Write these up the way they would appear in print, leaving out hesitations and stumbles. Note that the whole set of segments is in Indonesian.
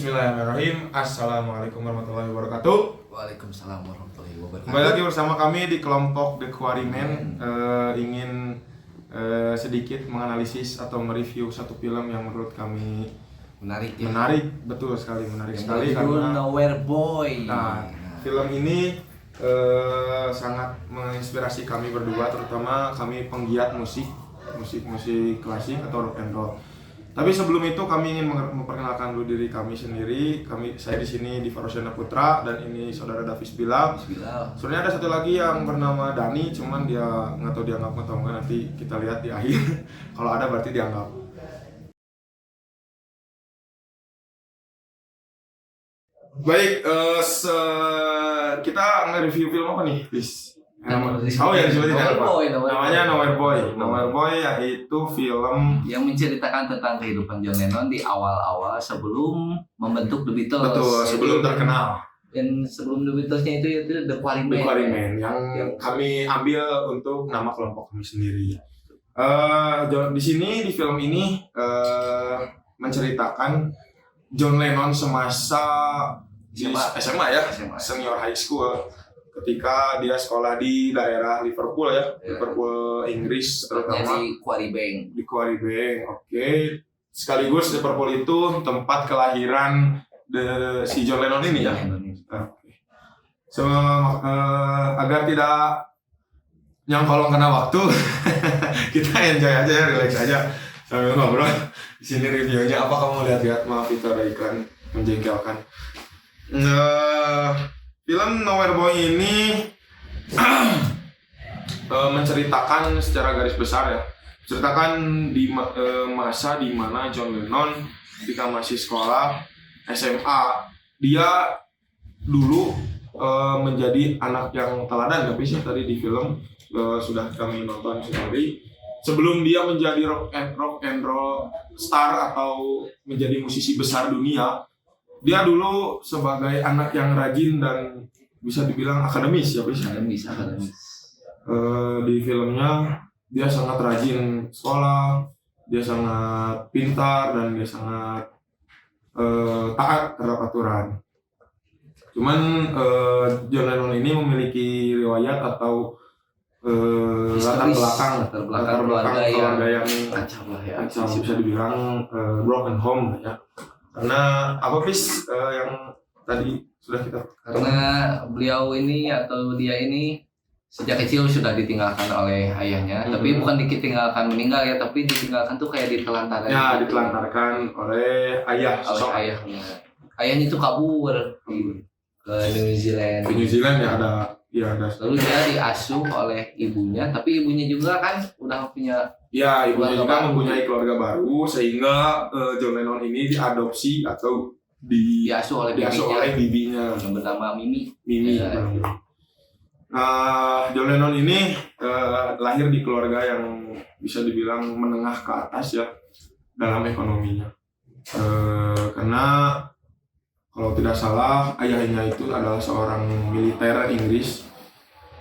Bismillahirrahmanirrahim. Assalamualaikum warahmatullahi wabarakatuh. Waalaikumsalam warahmatullahi wabarakatuh. Kembali lagi bersama kami di kelompok The Quarrymen. Ingin sedikit menganalisis atau mereview satu film yang menurut kami Menarik ya. menarik, betul sekali menarik Yang sekali berjudul karena Nowhere Boy. film ini sangat menginspirasi kami berdua, terutama kami penggiat musik klasik atau rock and roll. Tapi sebelum itu kami ingin memperkenalkan dulu diri kami sendiri. Saya di sini Diva Rosyana Putra dan ini saudara Davis Bila. Sebenarnya ada satu lagi yang bernama Dani, cuman dia nggak tahu dianggap atau enggak, nanti kita lihat di akhir. Kalau ada berarti dianggap. Baik, kita nge-review film apa nih, Bis? Oh ya, disebutin namanya Nowhere Boy yaitu film yang menceritakan tentang kehidupan John Lennon di awal-awal sebelum membentuk The Beatles. betul sebelum terkenal. Dan sebelum The Beatlesnya itu The Quarrymen yang kami ambil untuk nama kelompok kami sendiri. Di sini di film ini menceritakan John Lennon semasa di SMA ya, senior high school, ketika dia sekolah di daerah Liverpool ya, Liverpool Inggris terutama di Quarry Bank. Oke. Sekaligus Liverpool itu tempat kelahiran si John Lennon ini ya. So, agar tidak nyangkolong kena waktu, kita enjoy aja ya, relax aja sambil ngobrol. Di sini reviewnya apa kamu lihat-lihat, maaf itu ada iklan menjengkelkan. Film Nowhere Boy ini menceritakan secara garis besar ya, menceritakan di masa di mana John Lennon ketika masih sekolah SMA, dia dulu menjadi anak yang teladan, tapi sih tadi di film sudah kami nonton sendiri. Sebelum dia menjadi rock and roll star atau menjadi musisi besar dunia, dia dulu sebagai anak yang rajin dan bisa dibilang akademis ya, bisa. Akademis. Di filmnya dia sangat rajin sekolah, dia sangat pintar dan dia sangat taat terhadap aturan. Cuman John Lennon ini memiliki riwayat atau latar belakang keluarga yang kacau lah ya. Bisa dibilang broken home ya. Karena apa yang tadi sudah kita karena beliau ini atau dia ini sejak kecil sudah ditinggalkan oleh ayahnya, tapi bukan ditinggalkan meninggal ya, tapi ditinggalkan tuh kayak ditelantarkan. Ya, ditelantarkan oleh ayah. Ayahnya. Ayahnya itu kabur ke New Zealand. Ke New Zealand ya ada. Lalu dia diasuh oleh ibunya, tapi ibunya juga kan udah punya. Ya, ibunya juga mempunyai keluarga baru, sehingga John Lennon ini diadopsi atau diasuh oleh bibinya yang bernama Mimi. Ya. John Lennon ini lahir di keluarga yang bisa dibilang menengah ke atas ya dalam ekonominya. Karena kalau tidak salah ayahnya itu adalah seorang militer Inggris.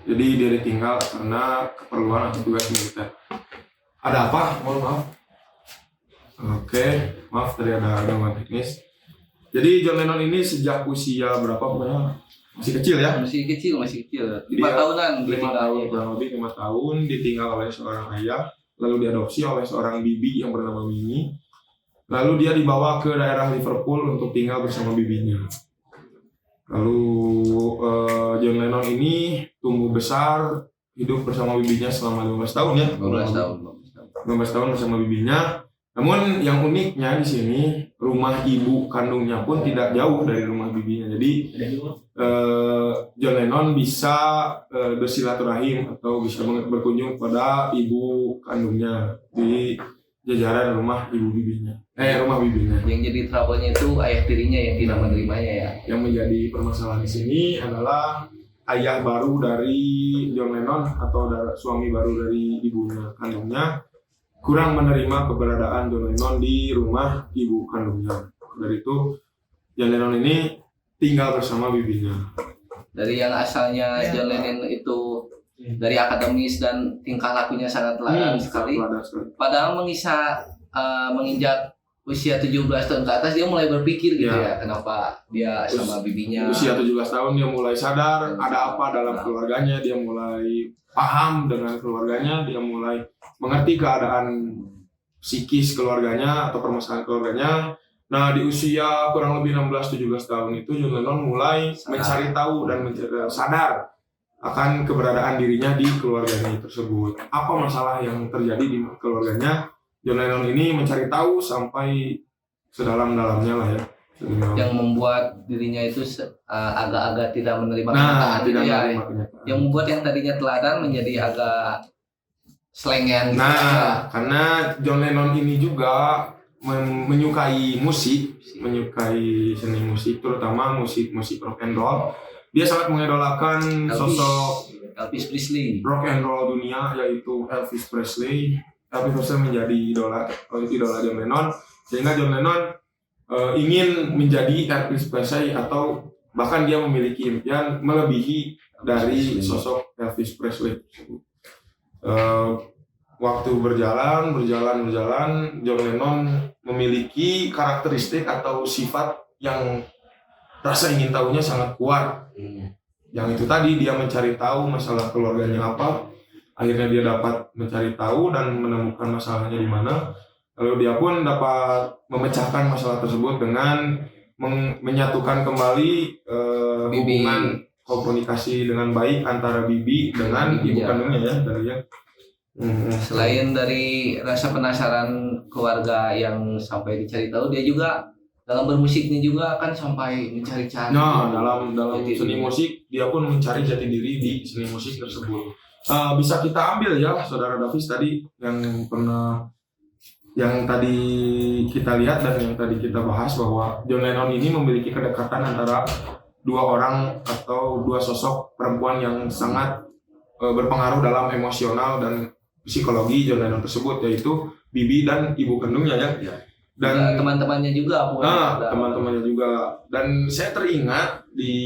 Jadi dia ditinggal karena keperluan atau tugas militer. Ada apa? Mohon maaf. Oke, maaf tadi ada gangguan teknis. Jadi John Lennon ini sejak usia berapa pokoknya masih kecil ya? Masih kecil. 5 tahunan. 5 tahun ditinggal oleh seorang ayah, lalu diadopsi oleh seorang bibi yang bernama Mimi. Lalu dia dibawa ke daerah Liverpool untuk tinggal bersama bibinya. Lalu John Lennon ini tumbuh besar, hidup bersama bibinya selama 15 tahun ya. 15 tahun bersama bibinya. Namun yang uniknya di sini rumah ibu kandungnya pun tidak jauh dari rumah bibinya. Jadi John Lennon bisa bersilaturahim atau bisa berkunjung pada ibu kandungnya di jajaran rumah bibinya. Yang jadi trouble-nya itu ayah tirinya yang tidak menerimanya ya. Yang menjadi permasalahan di sini adalah ayah baru dari John Lennon atau suami baru dari ibunya kandungnya kurang menerima keberadaan John Lennon di rumah ibu kandungnya. Dari itu John Lennon ini tinggal bersama bibinya. Dari yang asalnya John Lennon itu dari akademis dan tingkah lakunya sangat teladan sekali. Padahal menginjak usia 17 tahun ke atas dia mulai berpikir gitu Ya. ya, kenapa dia sama bibinya. Usia 17 tahun dia mulai sadar ada apa dalam keluarganya, dia mulai paham dengan keluarganya, dia mulai mengerti keadaan psikis keluarganya atau permasalahan keluarganya. Nah, di usia kurang lebih 16-17 tahun itu John Lennon mulai mencari tahu dan sadar akan keberadaan dirinya di keluarganya tersebut. Apa masalah yang terjadi di keluarganya? John Lennon ini mencari tahu sampai sedalam-dalamnya lah ya. Yang membuat dirinya itu agak-agak tidak menerima Nah, kenyataan tidak gitu ya. menerima kenyataan. Yang membuat yang tadinya teladan menjadi agak selengean gitu. Nah, karena John Lennon ini juga menyukai musik, menyukai seni musik, terutama musik rock and roll. Dia sangat mengidolakan sosok Elvis Presley. rock and roll dunia, yaitu Elvis Presley. Elvis Presley menjadi idola John Lennon, sehingga John Lennon ingin menjadi Elvis Presley, atau bahkan dia memiliki impian melebihi dari sosok Elvis Presley. Waktu berjalan, John Lennon memiliki karakteristik atau sifat yang rasa ingin tahunya sangat kuat. Yang itu tadi, dia mencari tahu masalah keluarganya apa. Akhirnya dia dapat mencari tahu dan menemukan masalahnya di mana. Lalu dia pun dapat memecahkan masalah tersebut dengan menyatukan kembali hubungan komunikasi dengan baik antara Bibi dengan ibu kandungnya ya dari ya. Selain dari rasa penasaran keluarga yang sampai dicari tahu, dia juga dalam bermusiknya juga kan sampai mencari-cari. Nah, dalam seni musik dia pun mencari jati diri di seni musik tersebut. Bisa kita ambil ya, Saudara Davis tadi yang tadi kita lihat dan yang tadi kita bahas, bahwa John Lennon ini memiliki kedekatan antara dua orang atau dua sosok perempuan yang sangat berpengaruh dalam emosional dan psikologi John Lennon tersebut, yaitu Bibi dan ibu kandungnya ya. Dan teman-temannya juga. Teman-temannya juga. Dan saya teringat di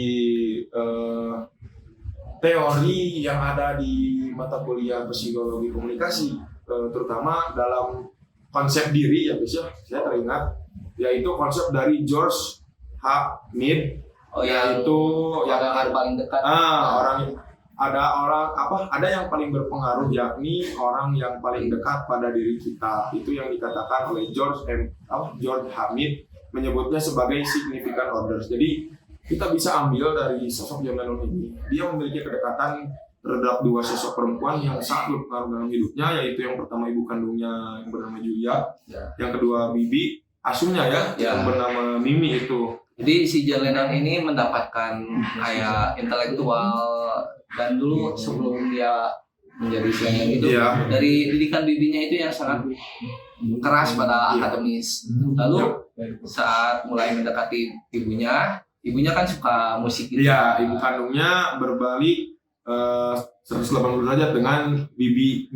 teori yang ada di mata kuliah psikologi komunikasi, terutama dalam konsep diri ya guys ya, saya teringat yaitu konsep dari George H. Mead, yaitu yang paling dekat. Ada yang paling berpengaruh, yakni orang yang paling dekat pada diri kita. Itu yang dikatakan oleh George H. Mead, menyebutnya sebagai significant others. Jadi kita bisa ambil dari sosok John Lennon ini, dia memiliki kedekatan terhadap dua sosok perempuan yang sangat berpengaruh dalam hidupnya, yaitu yang pertama ibu kandungnya yang bernama Julia, yang kedua Bibi asuhnya yang bernama Mimi itu. Jadi si John Lennon ini mendapatkan kayak intelektual, dan dulu sebelum dia menjadi senior itu dari didikan bibinya itu yang sangat keras pada akademis. Lalu saat mulai mendekati ibunya kan suka musik gitu. Iya, ibu kandungnya berbalik 180 derajat dengan Mimi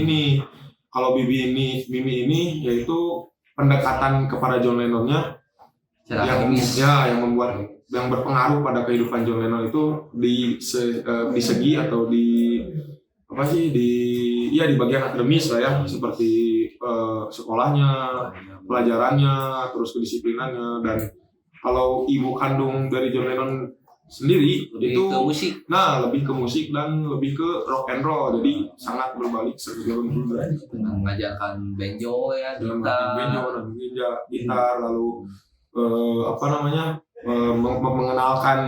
ini. Kalau Mimi ini yaitu pendekatan kepada John Lennonnya yang berpengaruh pada kehidupan John Lennon itu di segi atau di bagian akademis lah ya, seperti sekolahnya, pelajarannya, terus kedisiplinannya. Dan kalau ibu kandung dari John Lennon sendiri lebih itu ke musik. Lebih ke musik dan lebih ke rock and roll, jadi sangat berbalik 180 derajat. Mengajarkan banjo ya, gitar, lalu mengenalkan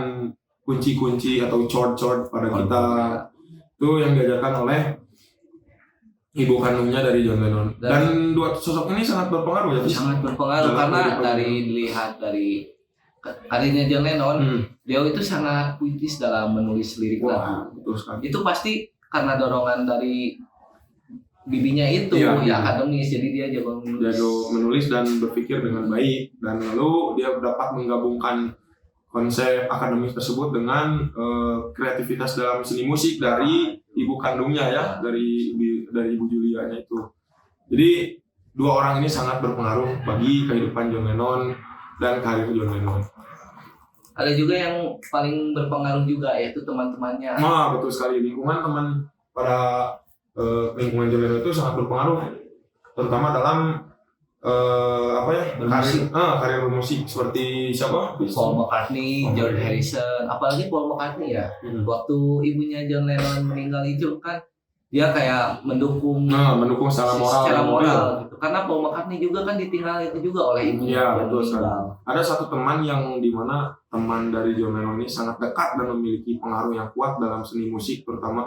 kunci-kunci atau chord pada kita. Itu yang diajarkan oleh ibu kandungnya dari John Lennon. Dan dua sosok ini sangat berpengaruh ya. Sangat berpengaruh karena dilihat dari karirnya John Lennon, dia itu sangat puitis dalam menulis lirik lagu. Itu pasti karena dorongan dari bibinya itu akademis, jadi dia jago menulis dan berpikir dengan baik, dan lalu dia dapat menggabungkan konsep akademis tersebut dengan kreativitas dalam seni musik dari ibu kandungnya ya, dari ibu Julianya itu. Jadi dua orang ini sangat berpengaruh bagi kehidupan John Lennon dan karir John Lennon. Ada juga yang paling berpengaruh juga, yaitu teman-temannya. Betul sekali, lingkungan teman pada lingkungan John Lennon itu sangat berpengaruh, terutama dalam apa ya, karir bermusik seperti siapa? Paul McCartney, George Harrison, apalagi Paul McCartney ya. Waktu ibunya John Lennon meninggal itu kan dia kayak mendukung secara moral gitu. Karena Paul McCartney juga kan ditinggal itu juga oleh ibunya. Iya, betul sekali. Ada satu teman yang dimana teman dari John Lennon ini sangat dekat dan memiliki pengaruh yang kuat dalam seni musik terutama,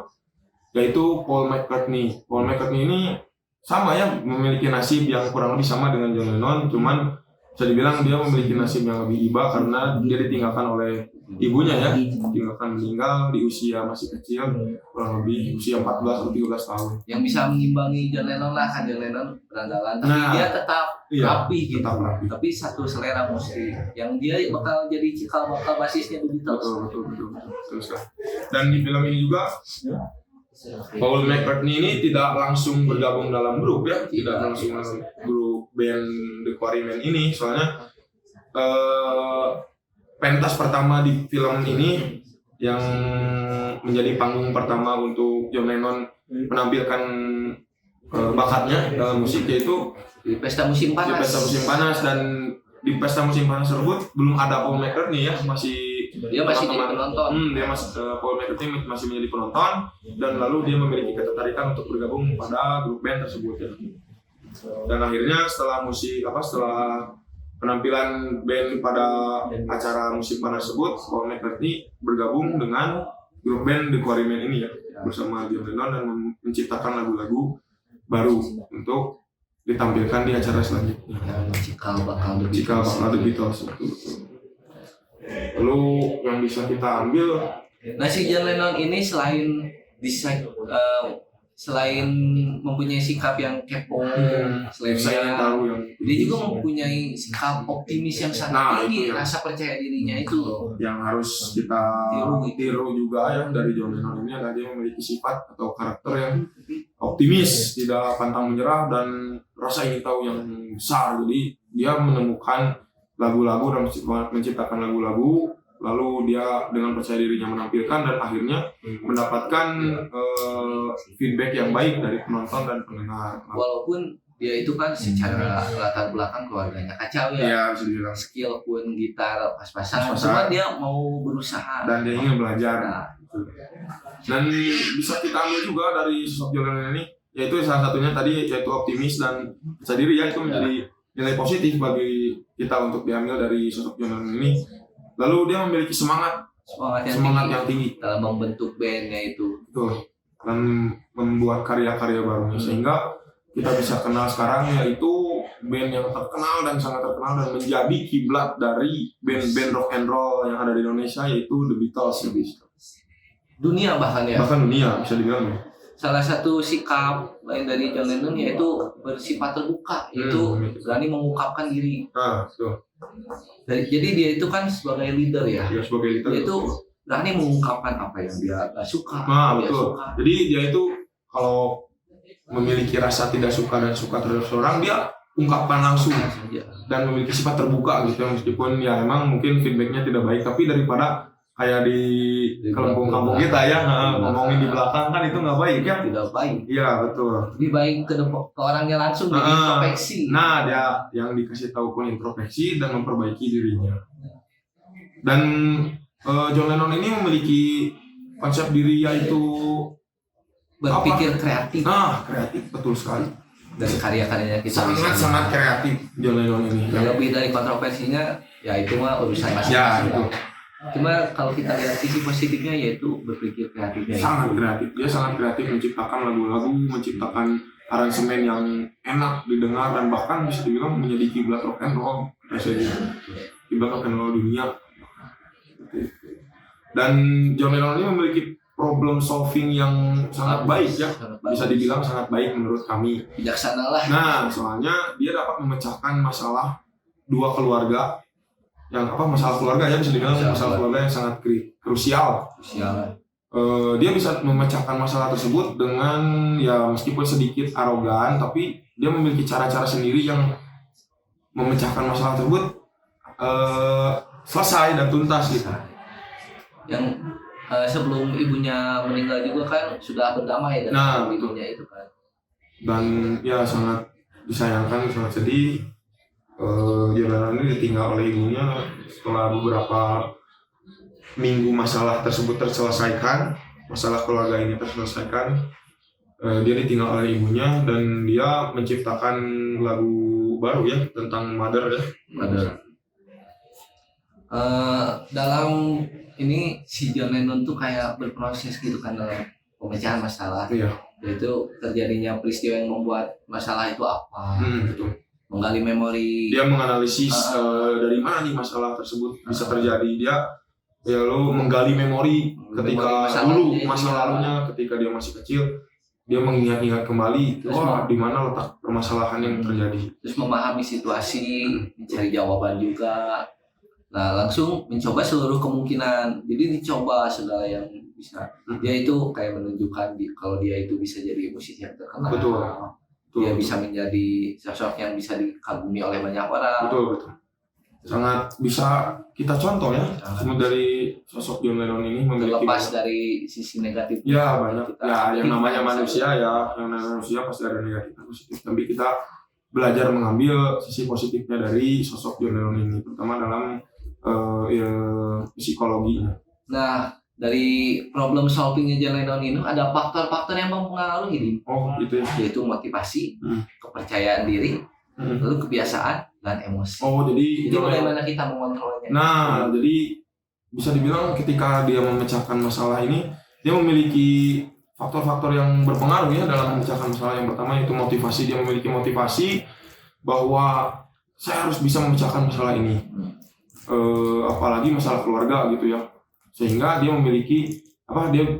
yaitu Paul McCartney. Paul McCartney ini sama ya, memiliki nasib yang kurang lebih sama dengan John Lennon, cuman bisa dibilang dia memiliki nasib yang lebih iba karena dia ditinggalkan oleh ibunya ya, ditinggalkan meninggal di usia masih kecil, kurang lebih usia 14 atau 13 tahun. Yang bisa mengimbangi John Lennon lah, kan John Lennon berandalan, tapi dia tetap rapi gitu. Tapi satu selera musik yang dia bakal jadi cikal bakal basisnya The Beatles. Betul. Dan di film ini juga Paul McCartney ini tidak langsung bergabung dalam grup ya, tidak langsung dalam grup band The Quarrymen ini, soalnya pentas pertama di film ini yang menjadi panggung pertama untuk John Lennon menampilkan bakatnya dalam musik, yaitu di Pesta Musim Panas. Dan di Pesta Musim Panas tersebut belum ada Paul McCartney ya, dia masih jadi penonton. Paul McCartney masih menjadi penonton, dan lalu dia memiliki ketertarikan untuk bergabung pada grup band tersebut ya. Dan akhirnya setelah penampilan band pada acara Musim Panas tersebut, Paul McCartney bergabung dengan grup band The Quarrymen ini ya, bersama John Lennon, dan menciptakan lagu-lagu baru untuk ditampilkan di acara selanjutnya. Cikal bakal The Beatles. Lalu yang bisa kita ambil, si John Lennon ini selain mempunyai sikap yang kepo, dia juga mempunyai sikap optimis yang sangat tinggi, rasa percaya dirinya itu loh. Yang harus kita tiru juga ya dari John Lennon ini adalah dia memiliki sifat atau karakter yang optimis, tidak pantang menyerah, dan rasa ingin tahu yang besar. Jadi dia menemukan lagu-lagu dan menciptakan lagu-lagu, lalu dia dengan percaya dirinya menampilkan dan akhirnya mendapatkan feedback yang baik dari penonton dan pendengar. Walaupun dia itu kan secara latar belakang keluarganya kacau ya, skill pun gitar pas-pasan, cuma dia mau berusaha dan dia ingin belajar. Dan bisa kita ambil juga dari sosok John Lennon ini, yaitu salah satunya tadi yaitu optimis dan percaya diri ya, itu menjadi nilai positif bagi kita untuk diambil dari sosok John Lennon ini. Lalu dia memiliki semangat yang tinggi dalam membentuk bandnya itu. Betul. Dan membuat karya-karya barunya, sehingga kita bisa kenal sekarang yaitu band yang terkenal dan sangat terkenal dan menjadi kiblat dari band-band rock and roll yang ada di Indonesia, yaitu The Beatles. Dunia bahkan ya. Bahkan dunia bisa dibilang ya. Salah satu sikap lain dari John Lennon yaitu bersifat terbuka, yaitu berani mengungkapkan diri. Betul. Jadi dia itu kan sebagai leader ya. Dia sebagai leader. Dia itu berani mengungkapkan apa yang dia gak suka. Betul. Suka. Jadi dia itu kalau memiliki rasa tidak suka dan suka terhadap seorang, dia ungkapkan langsung dan memiliki sifat terbuka gitu, meskipun ya emang mungkin feedbacknya tidak baik, tapi daripada kayak di kampung-kampung kita ya ngomongin di belakang kan itu nggak baik ya. Tidak baik. Iya betul. Lebih baik ke orangnya langsung introspeksi. Nah dia yang dikasih tahu pun introspeksi dan memperbaiki dirinya. Dan John Lennon ini memiliki konsep diri yaitu berpikir kreatif. Kreatif betul sekali. Dari karya-karyanya kita sangat kreatif John Lennon ini. Lebih dari kontroversinya ya itu mah urusan masing-masing. Ya itu. Cuma kalau kita lihat sisi positifnya yaitu berpikir kreatifnya. Sangat kreatif. Dia sangat kreatif menciptakan lagu-lagu, menciptakan aransemen yang enak didengar, dan bahkan bisa dibilang menjadi kiblat rock and roll. Kiblat rock and roll dunia. Dan John Lennon ini memiliki problem solving yang sangat baik ya, bisa dibilang sangat baik menurut kami. Bijaksana lah. Nah, soalnya dia dapat memecahkan masalah dua keluarga, masalah keluarga ya, bisa dibilang masalah keluarga yang sangat krusial. Dia bisa memecahkan masalah tersebut dengan ya meskipun sedikit arogan, tapi dia memiliki cara-cara sendiri yang memecahkan masalah tersebut selesai dan tuntas gitu. Yang sebelum ibunya meninggal juga kan sudah berdamai dengan ibunya itu kan. Dan ya sangat disayangkan, sangat sedih. John Lennon ini ditinggal oleh ibunya setelah beberapa minggu masalah tersebut terselesaikan, masalah keluarga ini terselesaikan. Dia ditinggal oleh ibunya dan dia menciptakan lagu baru ya tentang Mother ya. Mother. Dalam ini si John Lennon tuh kayak berproses gitu kan dalam pemecahan masalah. Iya. Yaitu terjadinya peristiwa yang membuat masalah itu apa. Betul. Menggali memori. Dia menganalisis dari mana nih masalah tersebut bisa terjadi. Dia lalu menggali memori ketika dulu masa lalunya ketika dia masih kecil. Dia mengingat-ingat kembali di mana letak permasalahan yang terjadi. Terus memahami situasi, mencari jawaban juga. Nah, langsung mencoba seluruh kemungkinan. Jadi dicoba segala yang bisa. Dia itu kayak menunjukkan kalau dia itu bisa jadi musisi yang terkenal. Betul. Dia bisa menjadi sosok yang bisa dikagumi oleh banyak orang. Betul. Sangat bisa kita contoh ya. Dari sosok John Lennon ini memiliki terlepas dari sisi negatif. Ya banyak. Ya yang namanya manusia ya, yang namanya manusia pasti ada negatif dan positif. Tapi kita belajar mengambil sisi positifnya dari sosok John Lennon ini, terutama dalam psikologinya. Nah, dari problem solvingnya John Lennon ini ada faktor-faktor yang mempengaruhi nih. Gitu ya. Yaitu motivasi, kepercayaan diri, lalu kebiasaan dan emosi. Jadi bagaimana kita mengontrolnya? Nah, jadi bisa dibilang ketika dia memecahkan masalah ini, dia memiliki faktor-faktor yang berpengaruh ya dalam memecahkan masalah. Yang pertama itu motivasi. Dia memiliki motivasi bahwa saya harus bisa memecahkan masalah ini. Apalagi masalah keluarga gitu ya. Sehingga dia memiliki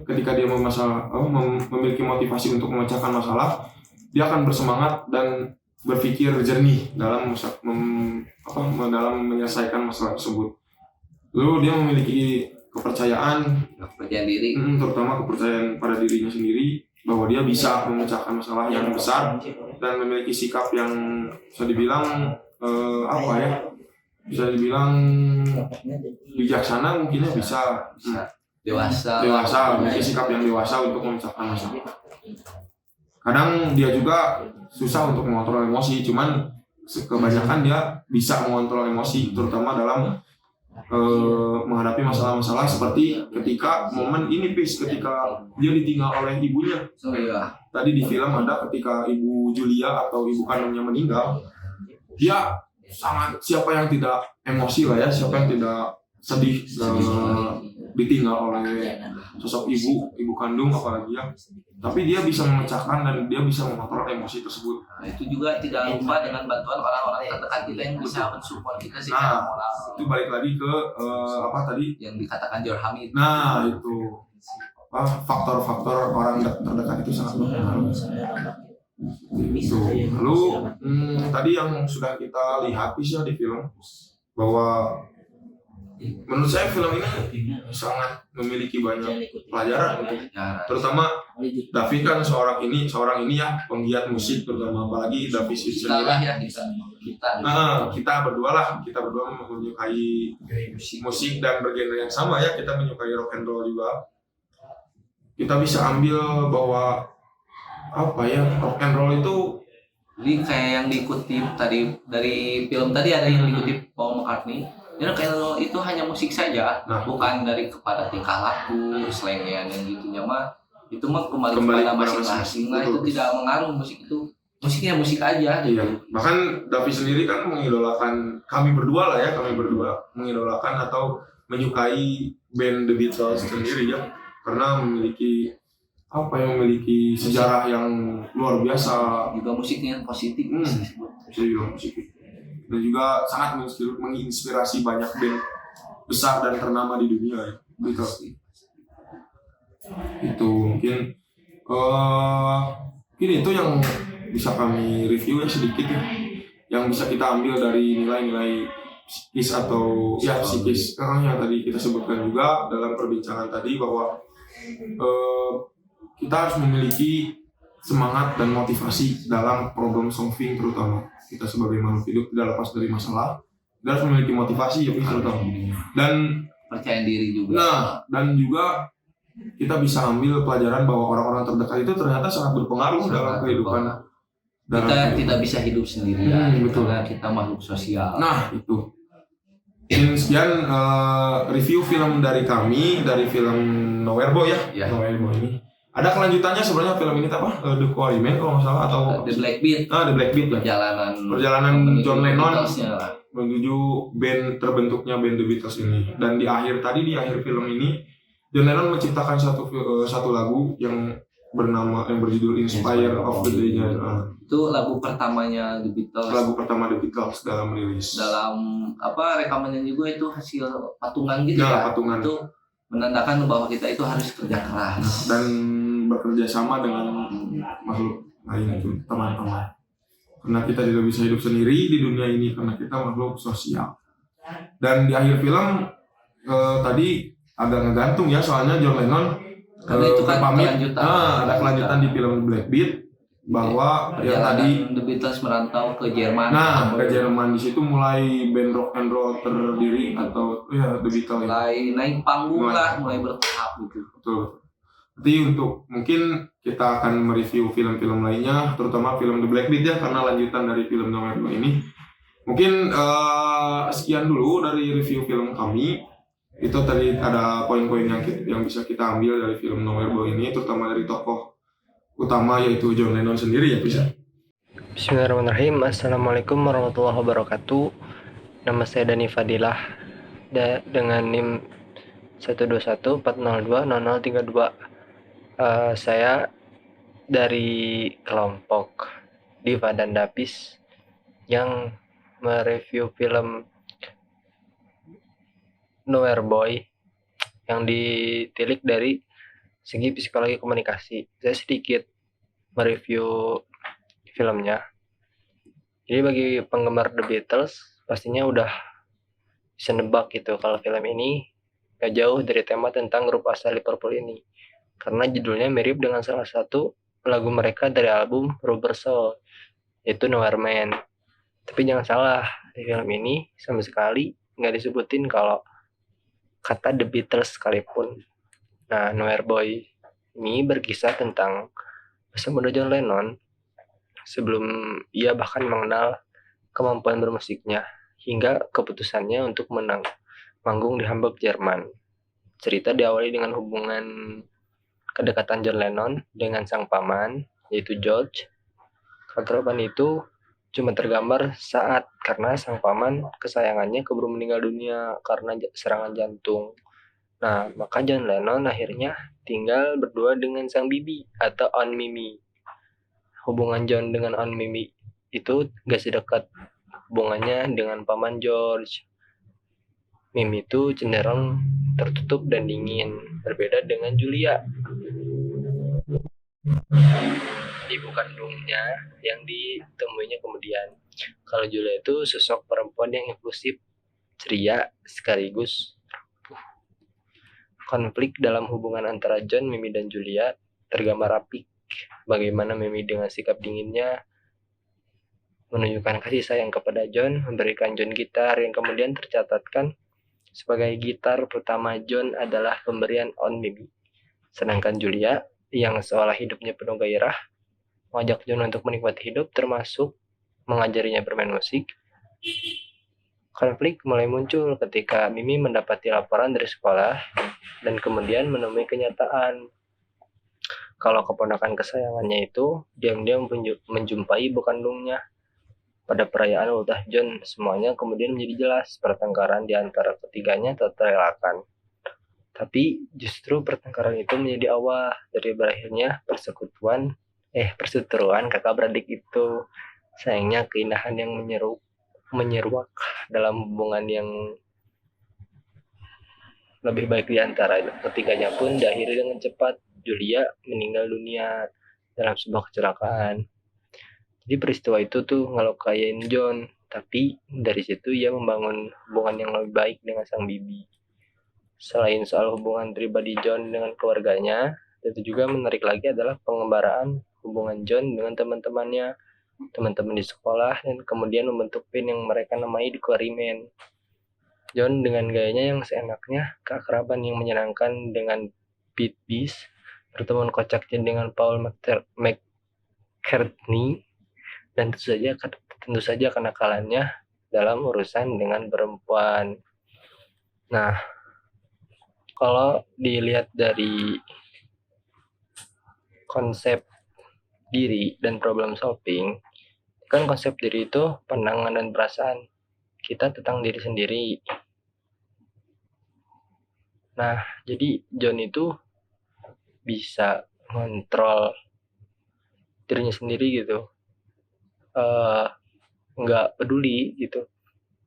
ketika dia memiliki motivasi untuk memecahkan masalah, dia akan bersemangat dan berpikir jernih dalam menyelesaikan masalah tersebut. Lalu dia memiliki kepercayaan diri, terutama kepercayaan pada dirinya sendiri bahwa dia bisa memecahkan masalah yang besar dan memiliki sikap yang bisa dibilang bisa dibilang bijaksana, mungkinnya bisa dewasa, memiliki sikap yang dewasa untuk memecahkan masalah. Kadang dia juga susah untuk mengontrol emosi, cuman kebanyakan dia bisa mengontrol emosi, terutama dalam menghadapi masalah-masalah seperti ketika momen ini ketika dia ditinggal oleh ibunya. Tadi di film ada ketika ibu Julia atau ibu kandungnya meninggal, dia siapa yang tidak emosi lah ya, siapa yang tidak sedih ditinggal oleh sosok ibu kandung apalagi ya. Tapi dia bisa memecahkan dan dia bisa mengontrol emosi tersebut. Nah, itu juga tidak lupa dengan bantuan orang-orang terdekat kita yang bisa mensupport kita secara moral. Itu balik lagi ke tadi yang dikatakan John Hamid. Nah, itu faktor-faktor orang terdekat itu sangat berpengaruh. Itu. Lalu tadi yang sudah kita lihat ya di film bahwa menurut saya film ini sangat memiliki banyak pelajaran terutama David kan seorang ini ya penggiat musik, terutama apalagi David sendiri ya, kita berdua menyukai musik dan bergenre yang sama ya, kita menyukai rock and roll juga. Kita bisa ambil bahwa rock and roll itu jadi kayak yang dikutip tadi dari film tadi ada yang dikutip Paul McCartney. Ya kalau itu hanya musik saja, bukan dari kepada tingkah laku, slengan yang gitunya mah itu mah kembali kepada masing-masing lah. Itu tidak mengaruh, musik itu musiknya musik aja. Iya. Bahkan David sendiri kan mengidolakan kami berdua mengidolakan atau menyukai band The Beatles sendiri ya, karena memiliki sejarah yang luar biasa. Juga musiknya positif. Positif. Dan juga sangat menginspirasi banyak band besar dan ternama di dunia ya. Itu mungkin itu yang bisa kami review ya sedikit ya, yang bisa kita ambil dari nilai-nilai psikis atau psikis yang tadi kita sebutkan juga dalam perbincangan tadi, bahwa kita harus memiliki semangat dan motivasi dalam problem solving, terutama kita sebagai makhluk hidup tidak lepas dari masalah, kita harus memiliki motivasi ya terutama, dan percaya diri juga. Dan juga kita bisa ambil pelajaran bahwa orang-orang terdekat itu ternyata sangat berpengaruh dalam kehidupan Kita tidak bisa hidup sendirian betul. karena kita makhluk sosial. Nah itu. Sekian review film dari kami dari film Nowhere Boy ya. Nowhere Boy ini. Ada kelanjutannya sebenarnya film ini apa? The Quarrymen kalau nggak salah atau The Black Beat. The Black Beat ya. Perjalanan John Lennon menuju band terbentuknya band The Beatles ini. Dan di akhir film ini John Lennon menciptakan satu lagu yang berjudul Inspire of the Day. Itu lagu pertamanya The Beatles. Lagu pertama The Beatles dalam rilis. Dalam rekamannya juga itu hasil patungan gitu ya. Patungan. Itu menandakan bahwa kita itu harus kerja keras dan bekerja sama dengan makhluk lain itu teman-teman. Karena kita tidak bisa hidup sendiri di dunia ini karena kita makhluk sosial. Dan di akhir film tadi ada ngegantung ya soalnya John Lennon karena itu kan kelanjutan. Ada kelanjutan di film Black Beat bahwa yang tadi The Beatles merantau ke Jerman. Ke Jerman, di situ mulai band rock and roll terdiri atau The Beatles. Mulai naik panggung mulai bertahap gitu. Betul. Nanti untuk mungkin kita akan mereview film-film lainnya, terutama film The Black Beat ya karena lanjutan dari film Nowhere Boy ini. Mungkin sekian dulu dari review film kami. Itu tadi ada poin-poin yang bisa kita ambil dari film Nowhere Boy ini, terutama dari tokoh utama yaitu John Lennon sendiri ya bisa. Bismillahirrahmanirrahim. Assalamualaikum warahmatullahi wabarakatuh. Nama saya Dani Fadilah dengan NIM 12140200032. Saya dari kelompok Diva dan Dapis yang mereview film Nowhere Boy yang ditilik dari segi psikologi komunikasi. Saya sedikit mereview filmnya. Jadi bagi penggemar The Beatles pastinya udah bisa nebak gitu kalau film ini gak jauh dari tema tentang grup asal Liverpool ini. Karena judulnya mirip dengan salah satu lagu mereka dari album Rubber Soul, yaitu Nowhere Man. Tapi jangan salah, di film ini sama sekali gak disebutin kalau kata The Beatles sekalipun. Nah, Nowhere Boy ini berkisah tentang masa muda John Lennon sebelum ia bahkan mengenal kemampuan bermusiknya hingga keputusannya untuk manggung di Hamburg, Jerman. Cerita diawali dengan hubungan kedekatan John Lennon dengan sang paman, yaitu George. Keakraban itu cuma tergambar karena sang paman kesayangannya keburu meninggal dunia karena serangan jantung. Nah, maka John Lennon akhirnya tinggal berdua dengan sang bibi atau Aunt Mimi. Hubungan John dengan Aunt Mimi itu gak sedekat hubungannya dengan paman George. Mimi itu cenderung tertutup dan dingin, berbeda dengan Julia, ibu kandungnya yang ditemuinya kemudian. Kalau Julia itu sosok perempuan yang impulsif, ceria, sekaligus rapuh. Konflik dalam hubungan antara John, Mimi, dan Julia tergambar apik. Bagaimana Mimi dengan sikap dinginnya menunjukkan kasih sayang kepada John, memberikan John gitar yang kemudian tercatatkan sebagai gitar pertama John adalah pemberian Aunt Mimi. Sedangkan Julia yang seolah hidupnya penuh gairah mengajak John untuk menikmati hidup, termasuk mengajarinya bermain musik. Konflik mulai muncul ketika Mimi mendapati laporan dari sekolah dan kemudian menemui kenyataan kalau keponakan kesayangannya itu diam-diam menjumpai ibu kandungnya. Pada perayaan ultah John, semuanya kemudian menjadi jelas. Pertengkaran di antara ketiganya tak terelakkan. Tapi justru pertengkaran itu menjadi awal dari berakhirnya perseteruan kakak beradik itu. Sayangnya keindahan yang menyeruak dalam hubungan yang lebih baik di antara ketiganya pun diakhiri dengan cepat. Julia meninggal dunia dalam sebuah kecelakaan. Jadi peristiwa itu tuh ngelukain John, tapi dari situ ia membangun hubungan yang lebih baik dengan sang bibi. Selain soal hubungan pribadi John dengan keluarganya, itu juga menarik lagi adalah pengembaraan hubungan John dengan teman-teman di sekolah, dan kemudian membentuk band yang mereka namai The Quarrymen. John dengan gayanya yang seenaknya, keakraban yang menyenangkan dengan Beat Beast, pertemuan kocaknya dengan Paul McCartney, dan tentu saja kenakalannya dalam urusan dengan perempuan. Nah, kalau dilihat dari konsep diri dan problem solving, kan konsep diri itu pandangan dan perasaan kita tentang diri sendiri. Nah, jadi John itu bisa kontrol dirinya sendiri gitu, nggak peduli gitu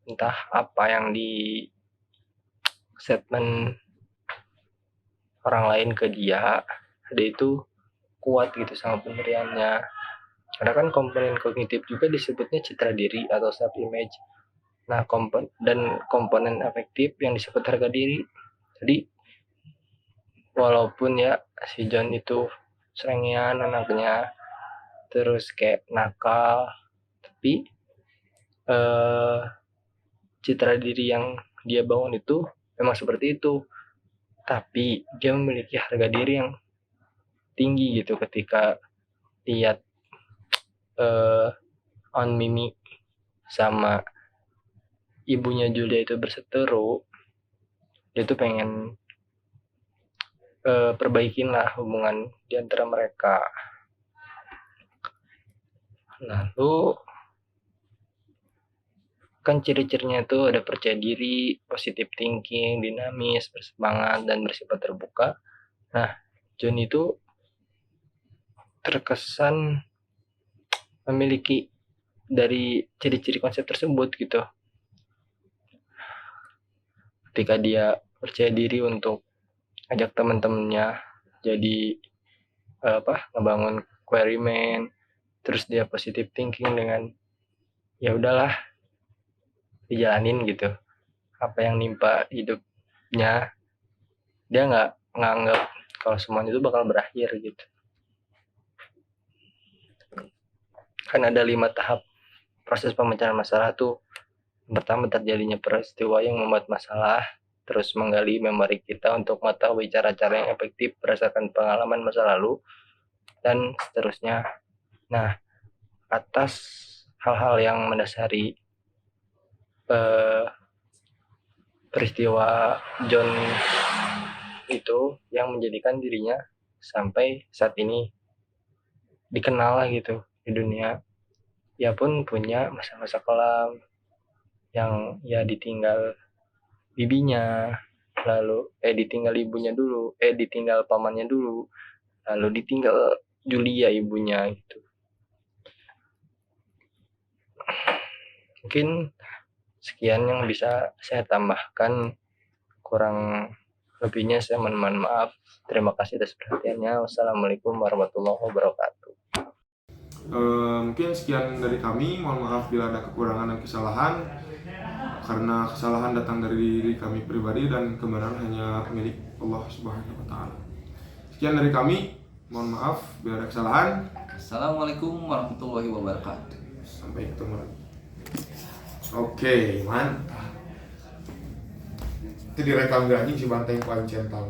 entah apa yang di statement orang lain ke dia itu kuat gitu sama pendiriannya. Karena kan komponen kognitif juga disebutnya citra diri atau self image. Nah, komponen afektif yang disebut harga diri. Jadi walaupun ya si John itu serengian anaknya, terus kayak nakal, tapi citra diri yang dia bangun itu memang seperti itu. Tapi dia memiliki harga diri yang tinggi gitu ketika lihat On Mimi sama ibunya Julia itu berseteru, dia tuh pengen perbaikin lah hubungan di antara mereka. Lalu kan ciri-cirinya itu ada percaya diri, positive thinking, dinamis, bersemangat, dan bersifat terbuka. Nah, John itu terkesan memiliki dari ciri-ciri konsep tersebut gitu. Ketika dia percaya diri untuk ajak teman-temannya jadi ngebangun quarryman, terus dia positive thinking dengan ya udahlah dijalanin gitu, apa yang nimpa hidupnya, dia nggak nganggap kalau semuanya itu bakal berakhir gitu. Kan ada 5 tahap proses pemecahan masalah tuh. Pertama, terjadinya peristiwa yang membuat masalah, terus menggali memori kita untuk mengetahui cara-cara yang efektif berdasarkan pengalaman masa lalu, dan seterusnya. Nah, atas hal-hal yang mendasari peristiwa John itu yang menjadikan dirinya sampai saat ini dikenal lah gitu di dunia. Dia pun punya masa-masa kelam yang ya ditinggal bibinya, lalu ditinggal ibunya dulu, ditinggal pamannya dulu, lalu ditinggal Julia ibunya gitu. Mungkin sekian yang bisa saya tambahkan, kurang lebihnya saya mohon maaf. Terima kasih atas perhatiannya. Wassalamualaikum warahmatullahi wabarakatuh. Mungkin sekian dari kami. Mohon maaf bila ada kekurangan dan kesalahan, karena kesalahan datang dari diri kami pribadi dan kebenaran hanya milik Allah Subhanahu wa Ta'ala. Sekian dari kami. Mohon maaf bila ada kesalahan. Assalamualaikum warahmatullahi wabarakatuh. Sampai ketemu lagi. Oke, mantap. Itu direkam gak anjing si banteng paling centang.